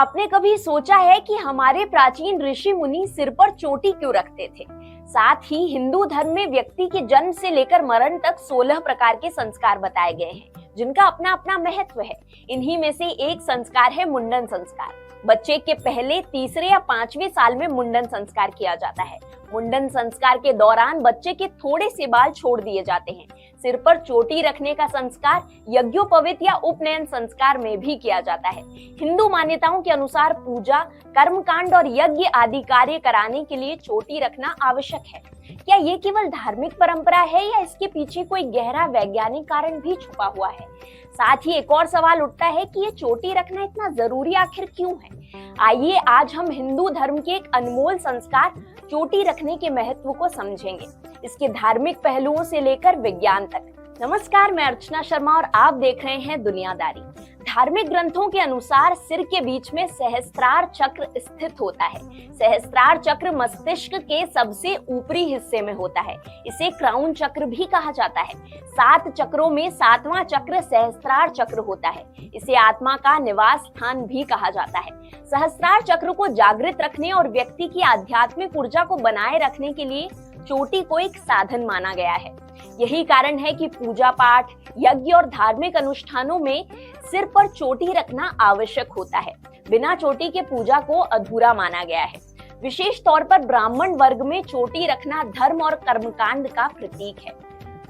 आपने कभी सोचा है कि हमारे प्राचीन ऋषि मुनि सिर पर चोटी क्यों रखते थे? साथ ही हिंदू धर्म में व्यक्ति के जन्म से लेकर मरण तक 16 प्रकार के संस्कार बताए गए हैं, जिनका अपना अपना महत्व है। इन्हीं में से एक संस्कार है मुंडन संस्कार। बच्चे के पहले, तीसरे या 5वें साल में मुंडन संस्कार किया जाता है। मुंडन संस्कार के दौरान बच्चे के थोड़े से बाल छोड़ दिए जाते हैं। सिर पर चोटी रखने का संस्कार यज्ञोपवीत या उपनयन संस्कार में भी किया जाता है। हिंदू मान्यताओं के अनुसार पूजा, कर्मकांड और यज्ञ आदि कार्य कराने के लिए चोटी रखना आवश्यक है। क्या ये केवल धार्मिक परंपरा है या इसके पीछे कोई गहरा वैज्ञानिक कारण भी छुपा हुआ है? साथ ही एक और सवाल उठता है कि ये चोटी रखना इतना जरूरी आखिर क्यों है? आइए आज हम हिंदू धर्म के एक अनमोल संस्कार चोटी रखने के महत्व को समझेंगे, इसके धार्मिक पहलुओं से लेकर विज्ञान तक। नमस्कार, मैं अर्चना शर्मा और आप देख रहे हैं दुनियादारी। धार्मिक ग्रंथों के अनुसार सिर के बीच में सहस्त्रार चक्र स्थित होता है। सहस्त्रार चक्र मस्तिष्क के सबसे ऊपरी हिस्से में होता है। इसे क्राउन चक्र भी कहा जाता है। 7 चक्रों में 7वां चक्र सहस्त्रार चक्र होता है। इसे आत्मा का निवास स्थान भी कहा जाता है। सहस्त्रार चक्र को जागृत रखने और व्यक्ति की आध्यात्मिक ऊर्जा को बनाए रखने के लिए चोटी को एक साधन माना गया है। यही कारण है कि पूजा पाठ, यज्ञ और धार्मिक अनुष्ठानों में सिर पर चोटी रखना आवश्यक होता है। बिना चोटी के पूजा को अधूरा माना गया है। विशेष तौर पर ब्राह्मण वर्ग में चोटी रखना धर्म और कर्मकांड का प्रतीक है।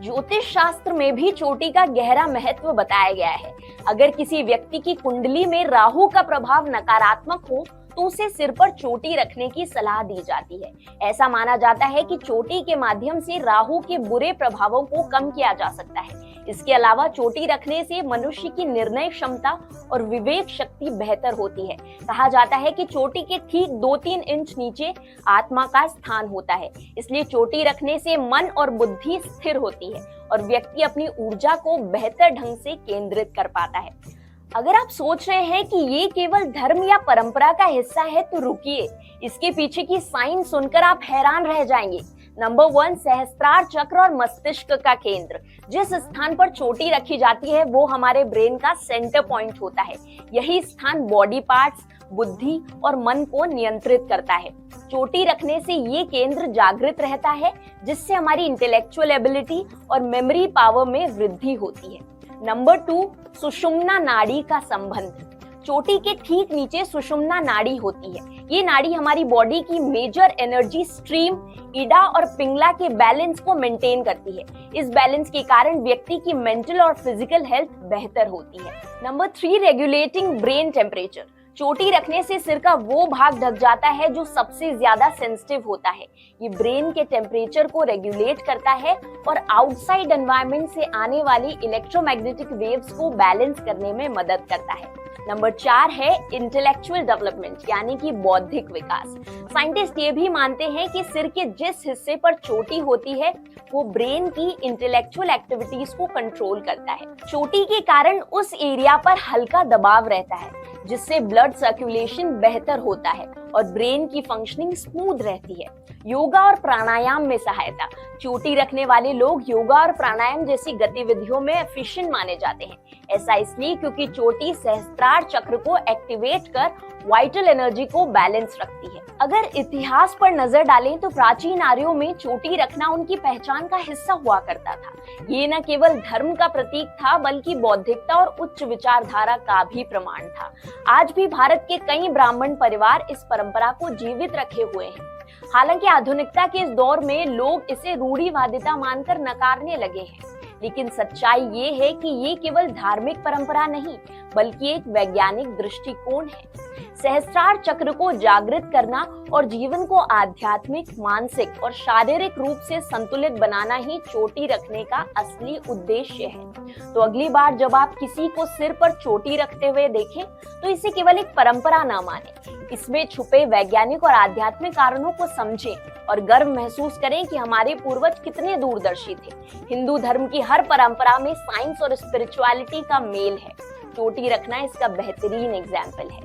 ज्योतिष शास्त्र में भी चोटी का गहरा महत्व बताया गया है। अगर किसी व्यक्ति की कुंडली में राहु का प्रभाव नकारात्मक हो तो उसे सिर पर चोटी रखने की सलाह दी जाती है। ऐसा माना जाता है कि चोटी के माध्यम से राहु के बुरे प्रभावों को कम किया जा सकता है। इसके अलावा चोटी रखने से मनुष्य की निर्णय क्षमता और विवेक शक्ति बेहतर होती है। कहा जाता है कि चोटी के ठीक 2-3 इंच नीचे आत्मा का स्थान होता है। इसलिए चोटी रखने से मन और बुद्धि स्थिर होती है और व्यक्ति अपनी ऊर्जा को बेहतर ढंग से केंद्रित कर पाता है। अगर आप सोच रहे हैं कि ये केवल धर्म या परंपरा का हिस्सा है तो रुकिए, इसके पीछे की साइंस सुनकर आप हैरान रह जाएंगे। नंबर 1, सहस्त्रार चक्र और मस्तिष्क का केंद्र। जिस स्थान पर चोटी रखी जाती है वो हमारे ब्रेन का सेंटर पॉइंट होता है। यही स्थान बॉडी पार्ट्स, बुद्धि और मन को नियंत्रित करता है। चोटी रखने से ये केंद्र जागृत रहता है, जिससे हमारी इंटेलेक्चुअल एबिलिटी और मेमोरी पावर में वृद्धि होती है। नंबर 2, सुषुम्ना नाड़ी का संबंध। चोटी के ठीक नीचे सुषुम्ना नाड़ी होती है। ये नाड़ी हमारी बॉडी की मेजर एनर्जी स्ट्रीम, इडा और पिंगला के बैलेंस को मेंटेन करती है। इस बैलेंस के कारण व्यक्ति की मेंटल और फिजिकल हेल्थ बेहतर होती है। Number 3, regulating brain temperature. चोटी रखने से सिर का वो भाग ढक जाता है जो सबसे ज्यादा सेंसिटिव होता है। ये ब्रेन के टेम्परेचर को रेगुलेट करता है और आउटसाइड एनवायरनमेंट से आने वाली इलेक्ट्रोमैग्नेटिक वेव्स को बैलेंस करने में मदद करता है। नंबर 4 है इंटेलेक्चुअल डेवलपमेंट, यानी कि बौद्धिक विकास। साइंटिस्ट ये भी मानते हैं कि सिर के जिस हिस्से पर चोटी होती है वो ब्रेन की इंटेलेक्चुअल एक्टिविटीज को कंट्रोल करता है। चोटी के कारण उस एरिया पर हल्का दबाव रहता है, जिससे ब्लड सर्कुलेशन बेहतर होता है और ब्रेन की फंक्शनिंग स्मूथ रहती है। योगा और प्राणायाम में सहायता। चोटी रखने वाले लोग योगा और प्राणायाम जैसी गतिविधियों में एफिशिएंट माने जाते हैं। ऐसा इसलिए क्योंकि चोटी सहस्त्रार चक्र को एक्टिवेट कर वाइटल एनर्जी को बैलेंस रखती है। अगर इतिहास पर नजर डालें तो प्राचीन आर्यों में चोटी रखना उनकी पहचान का हिस्सा हुआ करता था। ये न केवल धर्म का प्रतीक था बल्कि बौद्धिकता और उच्च विचारधारा का भी प्रमाण था। आज भी भारत के कई ब्राह्मण परिवार इस परंपरा को जीवित रखे हुए हैं। हालांकि आधुनिकता के इस दौर में लोग इसे रूढ़िवादिता मानकर नकारने लगे हैं, लेकिन सच्चाई ये है कि ये केवल धार्मिक परंपरा नहीं बल्कि एक वैज्ञानिक दृष्टिकोण है। सहस्त्रार चक्र को जागृत करना और जीवन को आध्यात्मिक, मानसिक और शारीरिक रूप से संतुलित बनाना ही चोटी रखने का असली उद्देश्य है। तो अगली बार जब आप किसी को सिर पर चोटी रखते हुए देखें तो इसे केवल एक परंपरा न माने, इसमें छुपे वैज्ञानिक और आध्यात्मिक कारणों को समझें और गर्व महसूस करें कि हमारे पूर्वज कितने दूरदर्शी थे। हिंदू धर्म की हर परंपरा में साइंस और स्पिरिचुअलिटी का मेल है। चोटी रखना इसका बेहतरीन एग्जाम्पल है।